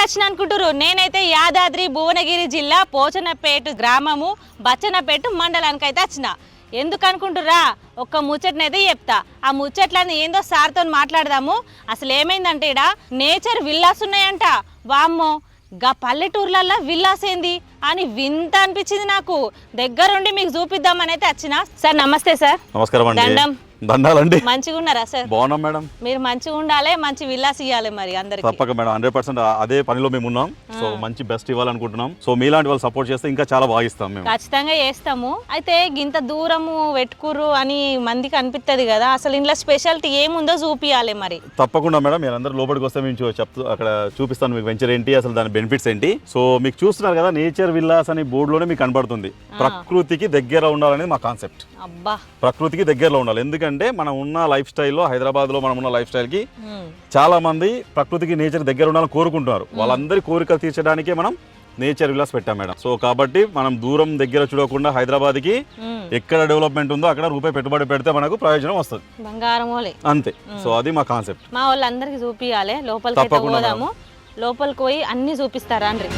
వచ్చిన అనుకుంటారు. నేనైతే యాదాద్రి భువనగిరి జిల్లా పోచనపేట గ్రామము బచ్చన్నపేట మండలానికి అయితే వచ్చిన. ఎందుకు అనుకుంటుర్రా? ఒక్క ముచ్చటనైతే చెప్తా. ఆ ముచ్చట్లని ఏందో సార్తో మాట్లాడదాము. అసలు ఏమైందంటే ఇక్కడ నేచర్ విల్లాస్ ఉన్నాయంట. వామ్మో, గా పల్లెటూర్లల్లో విల్లాస్ ఏంది అని వింత అనిపించింది నాకు. దగ్గరుండి మీకు చూపిద్దామని అయితే వచ్చిన. సార్ నమస్తే. సార్ నమస్కారం అండి. దండం. దండాలండి. మంచిగా ఉన్నారా సార్? బాగున్నాం మేడం. మీరు మంచిగా ఉండాలి, మంచి విల్లాస్ ఇవ్వాలి మరి అందరికి. తప్పక మేడం, 100% అదే పనిలో మేము ఉన్నాం. సో మంచి బెస్ట్ ఇవ్వాలనుకుంటున్నాం. సో మీలాంటి వాళ్ళు సపోర్ట్ చేస్తే ఇంకా చాలా బాగా ఇస్తాం మేము. ఖచ్చితంగా చేస్తాము. అయితే గింత దూరము పెట్టుకుర్రు అని మందికి అనిపిస్తుంది కదా, అసలు ఇంట్లో స్పెషాలిటీ ఏముందో చూపియాలి మరి. తప్పకుండా మేడం, మీరు అందరూ లోపలికి వస్తే మేము అక్కడ చూపిస్తాను మీకు వెంచర్ ఏంటి, అసలు దాని బెనిఫిట్స్ ఏంటి. సో మీకు చూస్తున్నారు కదా, నేచర్ విల్లాస్ అని బోర్డులోనే మీకు కనబడుతుంది. ప్రకృతికి దగ్గర ఉండాలనేది మా కాన్సెప్ట్. అబ్బా, ప్రకృతికి దగ్గరలో ఉండాలి. ఎందుకంటే మనం ఉన్న లైఫ్ స్టైల్లో, హైదరాబాద్ లో మనం ఉన్న లైఫ్ స్టైల్ కి చాలా మంది ప్రకృతికి నేచర్ దగ్గర ఉండాలని కోరుకుంటున్నారు. వాళ్ళందరి కోరికలు తీర్చడానికే మనం నేచర్ విలాస్ పెట్టాం మేడం. సో కాబట్టి మనం దూరం దగ్గర చూడకుండా హైదరాబాద్ కి ఎక్కడ డెవలప్మెంట్ ఉందో అక్కడ రూపాయి పెట్టుబడి పెడితే మనకు ప్రయోజనం వస్తుంది. బంగారం అంతే. సో అది మా కాన్సెప్ట్. మా వాళ్ళందరికి చూపియాలి. లోపలికి పోదాము. లోపలికి పోయి అన్ని చూపిస్తారా అండి?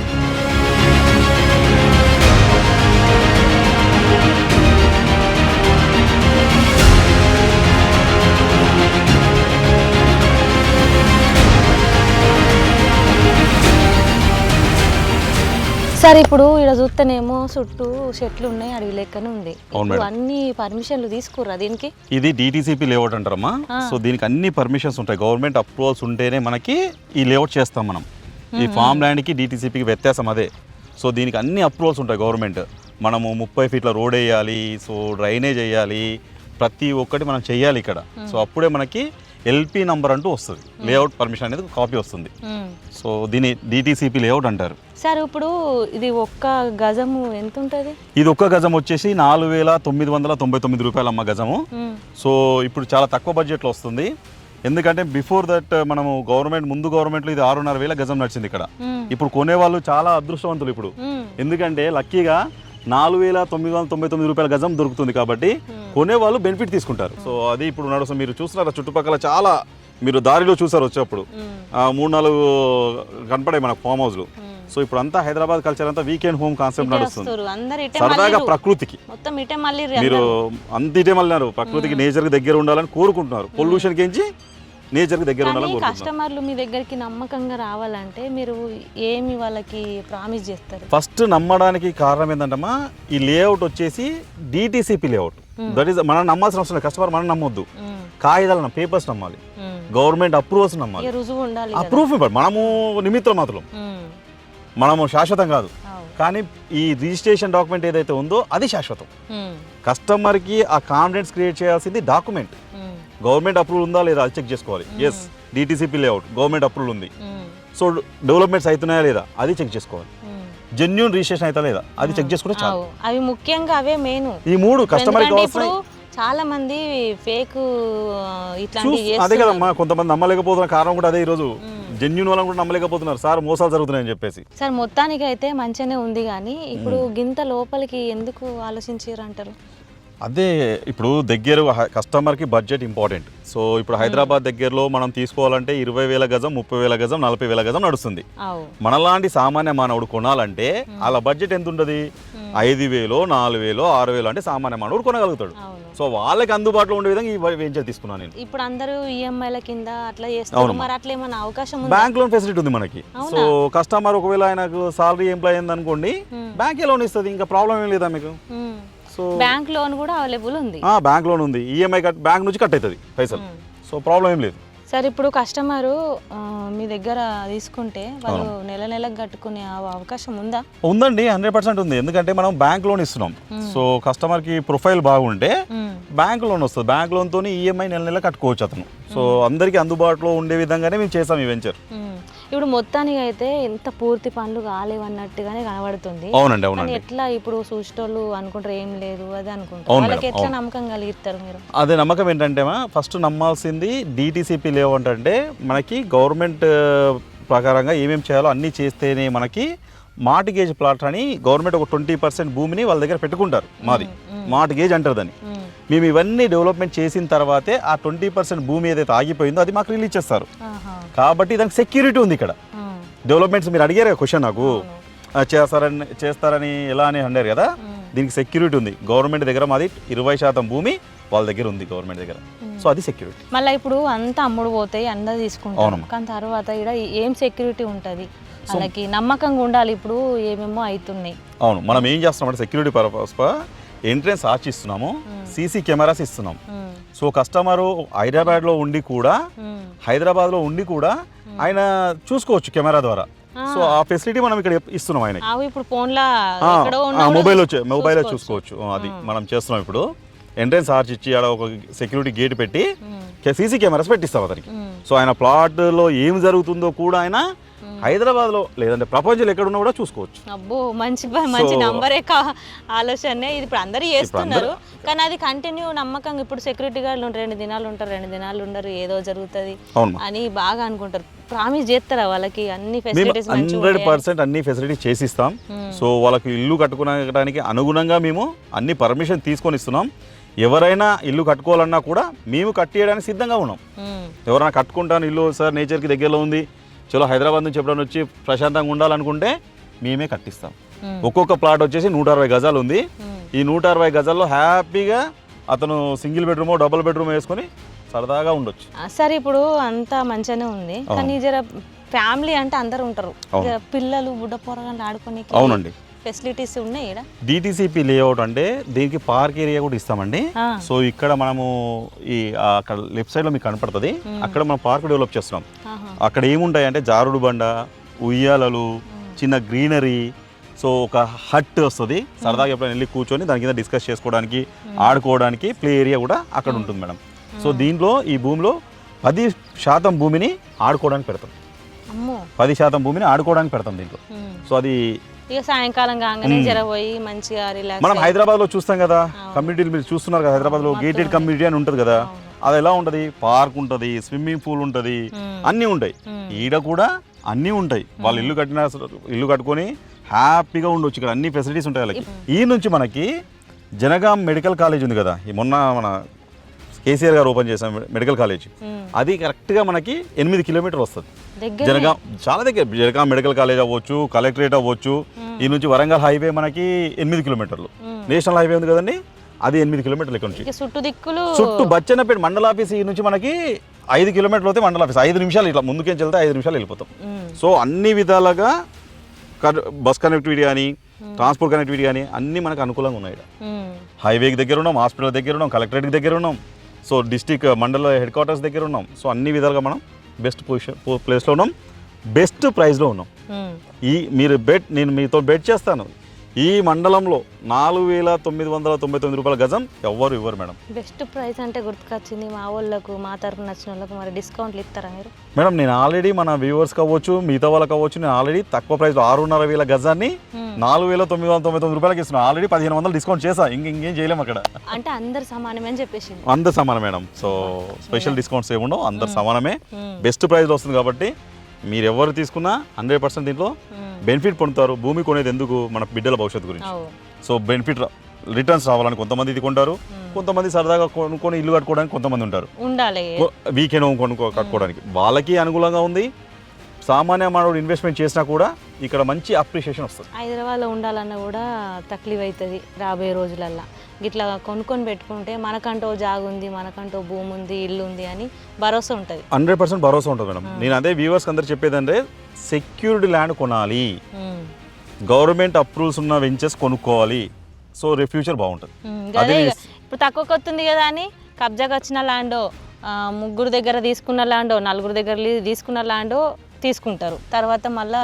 సార్ ఇప్పుడు ఇక్కడ చూస్తేనేమో చుట్టూ చెట్లు ఉన్నాయి, అడవి లెక్కనే ఉంది. అన్ని పర్మిషన్లు తీసుకుర్రా దీనికి? ఇది డిటిసిపి లేఅవుట్ అంటారమ్మా. సో దీనికి అన్ని పర్మిషన్స్ ఉంటాయి. గవర్నమెంట్ అప్రూవల్స్ ఉంటేనే మనకి ఈ లేఅవుట్ చేస్తాం మనం. ఈ ఫామ్ ల్యాండ్కి డిటిసిపికి వ్యత్యాసం అదే. సో దీనికి అన్ని అప్రూవల్స్ ఉంటాయి గవర్నమెంట్. మనము 30 ఫీట్ల రోడ్ వేయాలి, సో డ్రైనేజ్ వేయాలి, ప్రతి ఒక్కటి మనం చెయ్యాలి ఇక్కడ. సో అప్పుడే మనకి ఎల్పి నంబర్ అంటూ వస్తుంది, లేఅవుట్ పర్మిషన్ అనేది కాపీ వస్తుంది. సో దీని డిటిసిపి లేఅవుట్ అంటారు. సార్ ఇప్పుడు ఇది ఒక్క గజము ఎంత ఉంటుంది? ఇది ఒక్క గజం వచ్చేసి 4,999 రూపాయలు అమ్మ గజము. సో ఇప్పుడు చాలా తక్కువ బడ్జెట్లో వస్తుంది. ఎందుకంటే బిఫోర్ దట్ మనము ముందు గవర్నమెంట్లో ఇది 6,500 గజం నడిచింది ఇక్కడ. ఇప్పుడు కొనేవాళ్ళు చాలా అదృష్టవంతులు ఇప్పుడు. ఎందుకంటే లక్కీగా 4,999 రూపాయల గజం దొరుకుతుంది కాబట్టి కొనేవాళ్ళు బెనిఫిట్ తీసుకుంటారు. సో అది ఇప్పుడు నడుస్తుంది. మీరు చూస్తున్నారా చుట్టుపక్కల చాలా, మీరు దారిలో చూసారు వచ్చేప్పుడు 3-4 కనపడాయి మనకు ఫామ్ హౌస్లు. సో ఇప్పుడు అంతా హైదరాబాద్ కల్చర్ అంతా వీకెండ్ హోమ్ కాన్సెప్ట్ నడుస్తుంది. సరదాగా ప్రకృతికి మీరు అంత ఇటే మళ్ళీ ప్రకృతికి నేచర్ కి దగ్గర ఉండాలని కోరుకుంటున్నారు. పొల్యూషన్ కించి నేచర్ కి దగ్గర ఉండాలని కోరుకుంటున్నారు. కస్టమర్లు మీ దగ్గరికి నమ్మకంగా రావాలంటే మీరు ఏమి వాళ్ళకి ప్రామిస్ చేస్తారు? ఫస్ట్ నమ్మడానికి కారణం ఏంటంటమ్మా, ఈ లేఅవుట్ వచ్చేసి డిటిసిపి లేఅవుట్. దట్ ఈస్ మనం నమ్మాల్సిన అవసరం లేదు. కస్టమర్ మనం నమ్మొద్దు, కాగితాలు పేపర్స్ నమ్మాలి, గవర్నమెంట్ అప్రూవల్స్ నమ్మాలి. ఆ ప్రూఫ్ మనము నిమిత్తం మాత్రం, మనము శాశ్వతం కాదు. కానీ ఈ రిజిస్ట్రేషన్ డాక్యుమెంట్ ఏదైతే ఉందో అది శాశ్వతం. కస్టమర్కి ఆ కాన్ఫిడెన్స్ క్రియేట్ చేయాల్సింది డాక్యుమెంట్. గవర్నమెంట్ అప్రూవల్ ఉందా లేదా అది చెక్ చేసుకోవాలి. Yes, DTCP layout government approval ఉంది. సో డెవలప్మెంట్స్ అవుతున్నాయా లేదా అది చెక్ చేసుకోవాలి. జెన్యూన్ రిజిస్ట్రేషన్ అవుతా లేదా అది చెక్ చేసుకుంటే చాలు. అవి ముఖ్యంగా అవే మెయిన్. ఈ 3 కస్టమర్కి చాలా మంది ఫేక్ అదే కదమ్మా, కొంతమంది నమ్మలేకపోతున్న కారణం కూడా అదే. ఈ రోజు జెన్యూన్ వాళ్ళని కూడా నమ్మలేకపోతున్నారు సార్, మోసాలు జరుగుతున్నాయని చెప్పేసి. సార్ మొత్తానికి అయితే మంచిగానే ఉంది, కానీ ఇప్పుడు గింత లోపలికి ఎందుకు ఆలోచించారు అంటారు? అదే ఇప్పుడు దగ్గర కస్టమర్కి బడ్జెట్ ఇంపార్టెంట్. సో ఇప్పుడు హైదరాబాద్ దగ్గరలో మనం తీసుకోవాలంటే 20,000 గజం, 30,000 గజం, 40,000 గజం నడుస్తుంది. మనలాంటి సామాన్య మానవుడు కొనాలంటే అలా బడ్జెట్ ఎంత ఉంటుంది? 5,000, 4,000, 6,000 అంటే సామాన్య మానవుడు కొనగలుగుతాడు. సో వాళ్ళకి అందుబాటులో ఉండే విధంగా ఈ వెంచర్ తీసుకున్నాను నేను. ఇప్పుడు అందరూ ఈఎంఐల కింద అట్లా చేస్తారు, మరి అట్లా ఏమైనా అవకాశం ఉందా? బ్యాంక్ లోన్ ఫెసిలిటీ ఉంది మనకి. సో కస్టమర్ ఒకవేళ ఆయనకు సాలరీ ఎంప్లాయ్ అయింది అనుకోండి, బ్యాంకే లోన్ ఇస్తుంది, ఇంకా ప్రాబ్లం ఏం లేదా మీకు. సో బ్యాంక్ లోన్ కూడా అవైలబుల్ ఉంది. బ్యాంక్ లోన్ ఉంది, ఈఎంఐ బ్యాంక్ నుంచి కట్ అవుతుంది పైసలు. సో ప్రాబ్లం ఏం లేదు. సార్ ఇప్పుడు కస్టమరు మీ దగ్గర తీసుకుంటే వాళ్ళు నెలకు కట్టుకునే అవకాశం ఉందా? ఉందండి, 100% ఉంది. ఎందుకంటే మనం బ్యాంక్ లోన్ ఇస్తున్నాం. సో కస్టమర్ కి ప్రొఫైల్ బాగుంటే బ్యాంక్ లోన్ వస్తుంది. బ్యాంక్ లోన్ తోని ఈఎంఐ నెల కట్టుకోవచ్చు అతను. సో అందరికి అందుబాటులో ఉండే విధంగానే మేము చేసాం ఈ వెంచర్. ఇప్పుడు మొత్తానికి అయితే ఎంత పూర్తి పనులు కాలేవన్నట్టుగానే కనబడుతుంది. అవునండి, అవునండి. ఎట్లా ఇప్పుడు చూసేటోళ్ళు అనుకుంటారు ఏం లేదు అది అనుకుంటారు, వాళ్ళకి ఎట్లా నమ్మకం కలిగిస్తారు మీరు? అదే నమ్మకం ఏంటంటే ఫస్ట్ నమ్మాల్సింది డిటిసిపి లేఅవుట్ అంటే మనకి గవర్నమెంట్ ప్రకారంగా ఏమేమి చేయాలో అన్నీ చేస్తేనే మనకి మార్టిగేజ్ ప్లాట్ అని గవర్నమెంట్ ఒక 20% భూమిని వాళ్ళ దగ్గర పెట్టుకుంటారు. మాది మార్టిగేజ్ అంటారు దాన్ని. మేము ఇవన్నీ డెవలప్మెంట్ చేసిన తర్వాతే ఆ 20% భూమి ఏదైతే ఆగిపోయిందో అది మాకు రిలీజ్ చేస్తారు. కాబట్టి దానికి సెక్యూరిటీ ఉంది ఇక్కడ. డెవలప్మెంట్స్ మీరు అడిగారు క్వశ్చన్ నాకు చేస్తారని ఎలా అని అన్నారు కదా, దీనికి సెక్యూరిటీ ఉంది. గవర్నమెంట్ దగ్గర మాది 20% భూమి వాళ్ళ దగ్గర ఉంది గవర్నమెంట్ దగ్గర. సో అది సెక్యూరిటీ. మళ్ళీ ఇప్పుడు అంతా అమ్ముడు పోతాయి, అంతా తీసుకుంటాం, కానీ తర్వాత ఇక్కడ ఏం సెక్యూరిటీ ఉంటుంది? వాళ్ళకి నమ్మకంగా ఉండాలి. ఇప్పుడు ఏమేమో అవుతున్నాయి. అవును, మనం ఏం చేస్తున్నాం సెక్యూరిటీ పర్పస్ ఎంట్రెన్స్ ఆర్చ్ ఇస్తున్నాము, సీసీ కెమెరాస్ ఇస్తున్నాం. సో కస్టమరు హైదరాబాద్లో ఉండి కూడా ఆయన చూసుకోవచ్చు కెమెరా ద్వారా. సో ఆ ఫెసిలిటీ మనం ఇక్కడ ఇస్తున్నాం ఆయన. ఇప్పుడు ఫోన్లో మొబైల్లో చూసుకోవచ్చు. అది మనం చేస్తున్నాం. ఇప్పుడు ఎంట్రెన్స్ ఆర్చ్ ఇచ్చి ఆడ ఒక సెక్యూరిటీ గేట్ పెట్టి సీసీ కెమెరాస్ పెట్టిస్తాం అతనికి. సో ఆయన ప్లాట్లో ఏం జరుగుతుందో కూడా ఆయన హైదరాబాద్లో లేదంటే ప్రపంచంలో ఎక్కడున్నా కూడా చూసుకోవచ్చు. అబ్బో, మంచి నంబరే ఆలోచనే. ఇది ఇప్పుడు అందరూ చేస్తున్నారు, కానీ అది కంటిన్యూ నమ్మకంగా. ఇప్పుడు సెక్యూరిటీ గార్డులు 2 దినాలు ఉంటారు, 2 దినాలు ఉండరు, ఏదో జరుగుతుంది అని బాగా అనుకుంటారు. ప్రామిస్ చేస్తారా వాళ్ళకి అన్ని ఫెసిలిటీస్? 100% అన్ని ఫెసిలిటీస్ చేసిస్తాం. సో వాళ్ళకి ఇల్లు కట్టుకోవడానికి అనుగుణంగా మేము అన్ని పర్మిషన్ తీసుకొని ఇస్తున్నాం. ఎవరైనా ఇల్లు కట్టుకోవాలన్నా కూడా మేము కట్టేయడానికి సిద్ధంగా ఉన్నాం. ఎవరైనా కట్టుకుంటాను ఇల్లు సార్ నేచర్కి దగ్గరలో ఉంది, చలో హైదరాబాద్ నుంచి ఎప్పుడైనా వచ్చి ప్రశాంతంగా ఉండాలనుకుంటే మేమే కట్టిస్తాం. ఒక్కొక్క ప్లాట్ వచ్చేసి 160 గజాలు ఉంది. ఈ 160 గజాల్లో హ్యాపీగా అతను సింగిల్ బెడ్రూమ్, డబుల్ బెడ్రూమ్ వేసుకొని సరదాగా ఉండొచ్చు. సరే, ఇప్పుడు అంతా మంచిగానే ఉంది, కానీ జర ఫ్యామిలీ అంటే అందరు ఉంటారు, పిల్లలు బుడ్డ పోరగాళ్ళు ఆడుకొని. అవునండి, ఫెసిలిటీస్ ఉన్నాయి ఇక్కడ. డిటిసిపి లేఅవుట్ అంటే దీనికి పార్క్ ఏరియా కూడా ఇస్తామండి. సో ఇక్కడ మనము ఈ అక్కడ లెఫ్ట్ సైడ్ లో మీకు కనపడుతుంది, అక్కడ మనం పార్క్ డెవలప్ చేస్తున్నాం. అక్కడ ఏముంటాయి అంటే జారుడు బండ, ఉయ్యాలలు, చిన్న గ్రీనరీ. సో ఒక హట్ వస్తుంది, సరదాగా ఎప్పుడైనా వెళ్ళి కూర్చొని దాని కింద డిస్కస్ చేసుకోవడానికి, ఆడుకోవడానికి ప్లే ఏరియా కూడా అక్కడ ఉంటుంది మేడం. సో దీంట్లో ఈ భూమిలో 10% భూమిని ఆడుకోవడానికి పెడతాం. 10% భూమిని ఆడుకోవడానికి పెడతాం దీంట్లో. సో అది ఇక సాయంకాలం కాగానే జరబోయి మంచిగా రిలాక్స్. మనం హైదరాబాద్ లో చూస్తాం కదా, కమ్యూనిటీలు మీరు చూస్తున్నారు కదా, హైదరాబాద్ లో గేటెడ్ కమ్యూనిటీ అని ఉంటుంది కదా, అది ఎలా ఉంటది? పార్క్ ఉంటది, స్విమ్మింగ్ పూల్ ఉంటది, అన్నీ ఉంటాయి. ఈడ కూడా అన్నీ ఉంటాయి. వాళ్ళు ఇల్లు కట్టుకొని హ్యాపీగా ఉండొచ్చు. ఇక్కడ అన్ని ఫెసిలిటీస్ ఉంటాయి వాళ్ళకి. ఈ నుంచి మనకి జనగాం మెడికల్ కాలేజ్ ఉంది కదా, ఈ మొన్న మన కేసీఆర్ గారు ఓపెన్ చేసాం మెడికల్ కాలేజ్, అది కరెక్ట్గా మనకి 8 కిలోమీటర్లు వస్తుంది. జనగాం చాలా దగ్గర. జనగాం మెడికల్ కాలేజ్ అవ్వచ్చు, కలెక్టరేట్ అవ్వచ్చు. ఈ నుంచి వరంగల్ హైవే మనకి 8 కిలోమీటర్లు. నేషనల్ హైవే ఉంది కదండి, అది 8 కిలోమీటర్లు ఇక్కడ నుంచి. చుట్టూ బచ్చన్నపేట మండల ఆఫీస్ ఈ నుంచి మనకి 5 కిలోమీటర్లు అవుతాయి మండల ఆఫీస్. 5 నిమిషాలు ఇట్లా ముందుకేం వెళ్తే 5 నిమిషాలు వెళ్ళిపోతాం. సో అన్ని విధాలుగా బస్ కనెక్టివిటీ కానీ, ట్రాన్స్పోర్ట్ కనెక్టివిటీ కానీ అన్నీ మనకు అనుకూలంగా ఉన్నాయి. హైవేకి దగ్గర ఉన్నాం, హాస్పిటల్ దగ్గర ఉన్నాం, కలెక్టరేట్కి దగ్గర ఉన్నాం, సో డిస్టిక్ మండల హెడ్ క్వార్టర్స్ దగ్గర ఉన్నాం. సో అన్ని విధాలుగా మనం బెస్ట్ ప్లేస్లో ఉన్నాం, బెస్ట్ ప్రైస్లో ఉన్నాం. నేను మీతో బెట్ చేస్తాను, ఈ మండలంలో 4,999 రూపాయల గజం ఎవ్వరు ఇవ్వరు మేడం. బెస్ట్ ప్రైస్ అంటే గుర్తుకొచ్చింది, మా వాళ్ళకు, మా తరఫున నచ్చిన వాళ్ళకు మరి డిస్కౌంట్లు ఇస్తారా మీరు? మేడం నేను ఆల్రెడీ మన వ్యూవర్స్ కావచ్చు, మిగతా వాళ్ళకి కావచ్చు, నేను ఆల్రెడీ తక్కువ ప్రైస్లో 6,500 గజాన్ని 4,999 రూపాయలకి ఇస్తున్నాను. ఆల్రెడీ 1,500 డిస్కౌంట్ చేసా, ఇంకేం చేయలేము అక్కడ. అంటే అందరు సమానమే అని చెప్పేసి? అందరు సమానం మేడం. సో స్పెషల్ డిస్కౌంట్స్ ఏముండవు, అందరు సమానమే. బెస్ట్ ప్రైస్లో వస్తుంది కాబట్టి మీరు ఎవరు తీసుకున్నా 100% దీంట్లో బెనిఫిట్ పొందుతారు. భూమి కొనేది ఎందుకు? మన బిడ్డల భవిష్యత్తు గురించి. సో బెనిఫిట్ రిటర్న్స్ రావాలని కొంతమంది ఇది కొంటారు, కొంతమంది సరదాగా కొనుక్కొని ఇల్లు కట్టుకోవడానికి కొంతమంది ఉంటారు, వీకెండ్ కట్టుకోవడానికి. వాళ్ళకి అనుకూలంగా ఉంది. సామాన్య మానవుడు ఇన్వెస్ట్మెంట్ చేసినా కూడా ఇక్కడ మంచి అప్రిషియేషన్ వస్తుంది. హైదరాబాద్లో ఉండాలన్నా కూడా తక్లీఫ్ అవుతుంది రాబోయే రోజులల్లో. ఇట్లా కొనుక్కొని పెట్టుకుంటే మనకంటూ జాగ ఉంది, మనకంటూ భూమి ఉంది, ఇల్లు ఉంది అని భరోసా ఉంటుంది. 100% భరోసా ఉంటుంది మేడం. నేను అదే వ్యూవర్స్ అందరు చెప్పేదంటే సెక్యూర్డ్ ల్యాండ్ కొనాలి, గవర్నమెంట్ అప్రూవల్స్ ఉన్న వెంచర్స్ కొనుక్కోవాలి. సో ఫ్యూచర్ బాగుంటుంది. ఇప్పుడు తక్కువ కొత్తుంది కదా అని కబ్జాకి వచ్చిన ల్యాండో, 3 దగ్గర తీసుకున్న ల్యాండో, 4 దగ్గర తీసుకున్న ల్యాండో తీసుకుంటారు. తర్వాత మళ్ళీ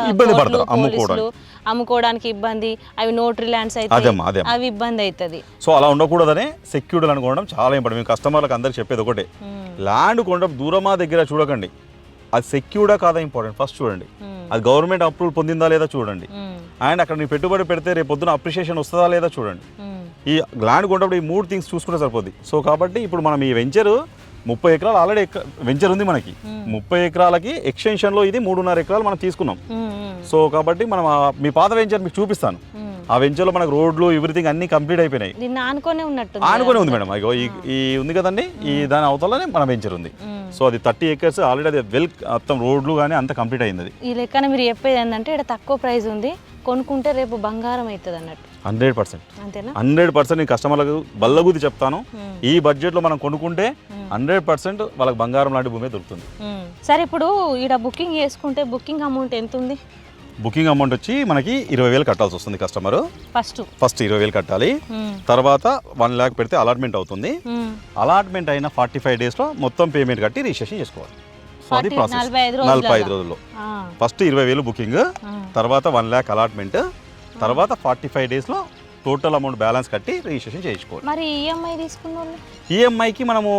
అమ్ముకోవడానికి ఇబ్బంది, అవి నోటరీ ల్యాండ్స్ అయితే అవి ఇబ్బంది అవుతుంది. సో అలా ఉండకూడదని సెక్యూర్డ్ ల్యాండ్ కొనడం చాలా ఇంపార్టెంట్. మేము కస్టమర్లకు అందరికి చెప్పేది ఒకటే, ల్యాండ్ కొనడం దూరమా దగ్గర చూడకండి, అది సెక్యూర్డా కాదా ఇంపార్టెంట్ ఫస్ట్ చూడండి. అది గవర్నమెంట్ అప్రూవల్ పొందిందా లేదా చూడండి. అండ్ అక్కడ మీరు పెట్టుబడి పెడితే రేపు పొద్దున అప్రిషియేషన్ వస్తుందా లేదా చూడండి. ఈ ల్యాండ్ కొన్నప్పుడు ఈ 3 థింగ్స్ చూసుకుంటే సరిపోద్ది. సో కాబట్టి ఇప్పుడు మనం ఈ వెంచర్ 30 ఎకరాలు ఆల్రెడీ వెంచర్ ఉంది మనకి. 30 ఎకరాలకి ఎక్స్టెన్షన్లో ఇది 3.5 ఎకరాలు మనం తీసుకున్నాం. సో కాబట్టి మనం మీ పాత వెంచర్ మీకు చూపిస్తాను. ఆ వెంచర్లో మనకు రోడ్లు ఎవ్రీథింగ్ అన్ని కంప్లీట్ అయిపోయినాయి. ఆనుకొని ఉంది మేడం. ఈ ఉంది కదండి, ఈ దాని అవతలనే మన వెంచర్ ఉంది. సో అది 30 acres ఆల్రెడీ అది మొత్తం రోడ్లు కానీ అంత కంప్లీట్ అయింది అది. ఈ లెక్కన మీరు చెప్పేది ఏంటంటే ఇక్కడ తక్కువ ప్రైస్ ఉంది, కొనుక్కుంటే రేపు బంగారం అవుతుంది అన్నట్టు. 100%. అంతేనా? 100% నేను కస్టమర్లకు బల్లగుద్ది చెప్తాను, ఈ బడ్జెట్లో మనం కొనుక్కుంటే 100% వాళ్ళకి బంగారం లాంటి భూమి దొరుకుతుంది. సరే, ఇప్పుడు ఇక్కడ బుకింగ్ చేసుకుంటే బుకింగ్ అమౌంట్ ఎంత ఉంది? బుకింగ్ అమౌంట్ వచ్చి మనకి 20,000 కట్టాల్సి వస్తుంది కస్టమర్. ఫస్ట్ 20,000 కట్టాలి, తర్వాత 1 lakh పెడితే అలాట్మెంట్ అవుతుంది. అలాట్మెంట్ అయిన 45 days లో మొత్తం పేమెంట్ కట్టి రిజిస్ట్రేషన్ చేసుకోవాలి. సో అది ప్రాసెస్ 45 రోజుల్లో. ఫస్ట్ 20,000 బుకింగ్, తర్వాత 1 lakh అలాట్మెంట్, తర్వాత 45 days లో టోటల్ అమౌంట్ బ్యాలెన్స్ కట్టి రిజిస్ట్రేషన్ చేయించుకోవాలి. మరి ఈఎంఐ తీసుకున్న వాళ్ళు ఈఎంఐకి మనము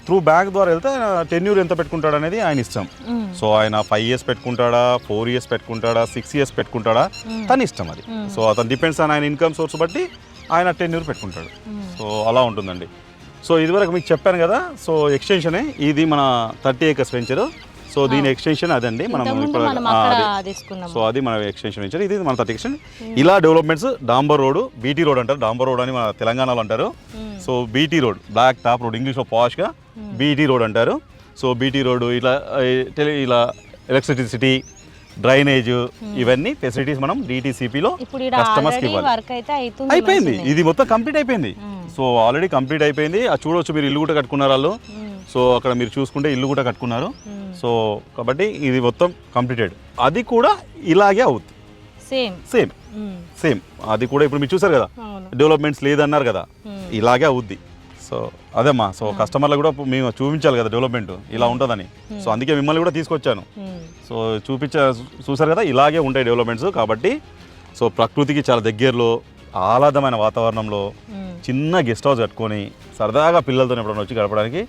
త్రూ బ్యాంక్ ద్వారా వెళ్తే టెన్యూర్ ఎంత పెట్టుకుంటాడు అనేది ఆయన ఇష్టం. సో ఆయన 5 years పెట్టుకుంటాడా, 4 years పెట్టుకుంటాడా, 6 years పెట్టుకుంటాడా, తన ఇష్టం అది. సో అతను డిపెండ్స్ ఆన్ ఆయన ఇన్కమ్ సోర్స్ బట్టి ఆయన టెన్యూర్ పెట్టుకుంటాడు. సో అలా ఉంటుందండి. సో ఇదివరకు మీకు చెప్పాను కదా, సో ఎక్స్టెన్షనే ఇది మన 30 acres వెంచర్. సో దీని ఎక్స్టెన్షన్ అదండి మనం ఇప్పుడు సో అది మన ఎక్స్టెన్షన్ వెంచర్, ఇది మన 30 ఎక్స్టెన్షన్. ఇలా డెవలప్మెంట్స్ డాంబర్ రోడ్, బీటీ రోడ్ అంటారు, డాంబర్ రోడ్ అని మన తెలంగాణలో అంటారు. So BT road, black top road, ఇంగ్లీష్లో పాష్గా బీటీ రోడ్ అంటారు. సో బీటీ రోడ్ ఇలా ఎలక్ట్రిసిటీ, డ్రైనేజ్, ఇవన్నీ ఫెసిలిటీస్ మనం DTCPలో కస్టమర్స్కి ఇవ్వాలి. అయిపోయింది, ఇది మొత్తం కంప్లీట్ అయిపోయింది. సో ఆల్రెడీ కంప్లీట్ అయిపోయింది. అది చూడవచ్చు, మీరు ఇల్లు కూడా కట్టుకున్నారు వాళ్ళు. సో అక్కడ మీరు చూసుకుంటే ఇల్లు కూడా కట్టుకున్నారు. సో కాబట్టి ఇది మొత్తం కంప్లీటెడ్. అది కూడా ఇలాగే అవుతుంది, సేమ్. అది కూడా ఇప్పుడు మీరు చూసారు కదా, డెవలప్మెంట్స్ లేదన్నారు కదా, ఇలాగే అవుద్ది. సో అదేమ్మా, సో కస్టమర్లు కూడా మేము చూపించాలి కదా డెవలప్మెంట్ ఇలా ఉంటుందని. సో అందుకే మిమ్మల్ని కూడా తీసుకొచ్చాను. సో చూసారు కదా, ఇలాగే ఉంటాయి డెవలప్మెంట్స్. కాబట్టి సో ప్రకృతికి చాలా దగ్గరలో, ఆహ్లాదమైన వాతావరణంలో చిన్న గెస్ట్ హౌస్ కట్టుకొని సరదాగా పిల్లలతో ఎప్పుడైనా వచ్చి గడపడానికి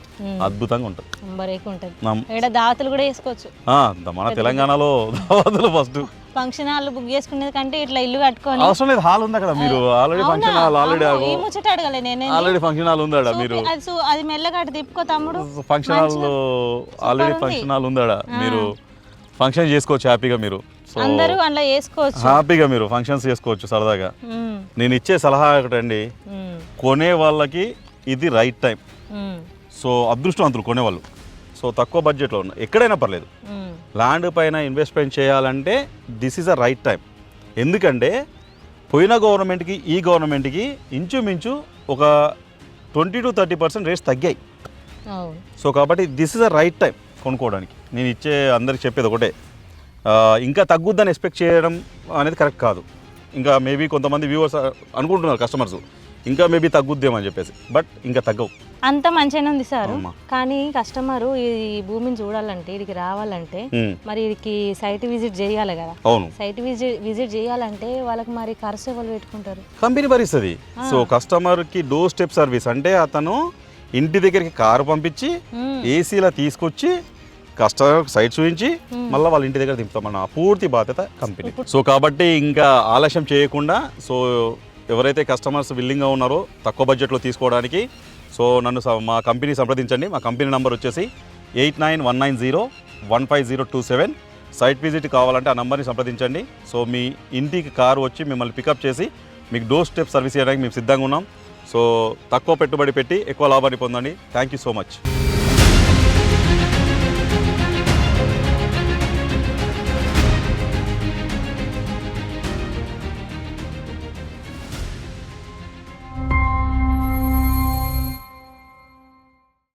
అద్భుతంగా ఉంటుంది. దావతులు కూడా చేసుకోవచ్చు. మన తెలంగాణలో దావతులు ఫస్ట్ ఫంక్షన్ హాల్ బుక్ చేసుకునేది కంటే ఇట్లా ఇల్లు కట్టుకొని అవసరం లేదు. హాల్ ఉంది అక్కడ, మీరు already function hall already function hall ఉందాడా, మీరు అది మెల్లగా తిప్పుకో తమ్ముడు. Function hall already function hall ఉందాడా, మీరు ఫంక్షన్ చేసుకోవచ్చు హ్యాపీగా. మీరు అందరూ అలా చేసుకోవచ్చు, హ్యాపీగా మీరు ఫంక్షన్స్ చేసుకోవచ్చు సరదాగా. నేను ఇచ్చే సలహా ఒకటండి, కొనే వాళ్ళకి ఇది రైట్ టైం. సో అదృష్టవంతులు కొనేవాళ్ళు. సో తక్కువ బడ్జెట్లో ఉన్న ఎక్కడైనా పర్లేదు, ల్యాండ్ పైన ఇన్వెస్ట్మెంట్ చేయాలంటే this is a right time. ఎందుకంటే పోయిన గవర్నమెంట్కి ఈ గవర్నమెంట్కి ఇంచుమించు ఒక 20 to 30% రేట్స్ తగ్గాయి. సో కాబట్టి this is a right time కొనుక్కోవడానికి. నేను ఇచ్చే అందరికి చెప్పేది ఒకటే, ఇంకా తగ్గుద్దని ఎక్స్పెక్ట్ చేయడం అనేది కరెక్ట్ కాదు. ఇంకా మేబీ కొంతమంది వ్యూవర్స్ అనుకుంటున్నారు కస్టమర్స్, ఇంకా మేబీ తగ్గుద్దేమని చెప్పేసి, బట్ ఇంకా తగ్గవు. అంత మంచిగానే ఉంది సార్. కానీ కస్టమరు ఈ భూమిని చూడాలంటే, ఇడికి రావాలంటే మరి ఇడికి సైట్ విజిట్ చేయాలి కదా. అవును, సైట్ విజిట్ చేయాలంటే వాళ్ళకి మరి ఖర్చు ఎవరు పెట్టుకుంటారు? కంపెనీ భరిస్తుంది. సో కస్టమర్కి డోర్ స్టెప్ సర్వీస్ అంటే అతను ఇంటి దగ్గరికి కారు పంపించి ఏసీలా తీసుకొచ్చి కస్టమర్ సైట్ చూపించి మళ్ళీ వాళ్ళ ఇంటి దగ్గర దింపుతామన్న పూర్తి బాధ్యత కంపెనీ. సో కాబట్టి ఇంకా ఆలస్యం చేయకుండా, సో ఎవరైతే కస్టమర్స్ విల్లింగ్గా ఉన్నారో తక్కువ బడ్జెట్లో తీసుకోవడానికి, సో నన్ను మా కంపెనీ సంప్రదించండి. మా కంపెనీ నెంబర్ వచ్చేసి 8919015027. సైట్ విజిట్ కావాలంటే ఆ నెంబర్ని సంప్రదించండి. సో మీ ఇంటికి కారు వచ్చి మిమ్మల్ని పికప్ చేసి మీకు డోర్ స్టెప్ సర్వీస్ చేయడానికి మేము సిద్ధంగా ఉన్నాం. సో తక్కువ పెట్టుబడి పెట్టి ఎక్కువ లాభాన్ని పొందండి. Thank you so much.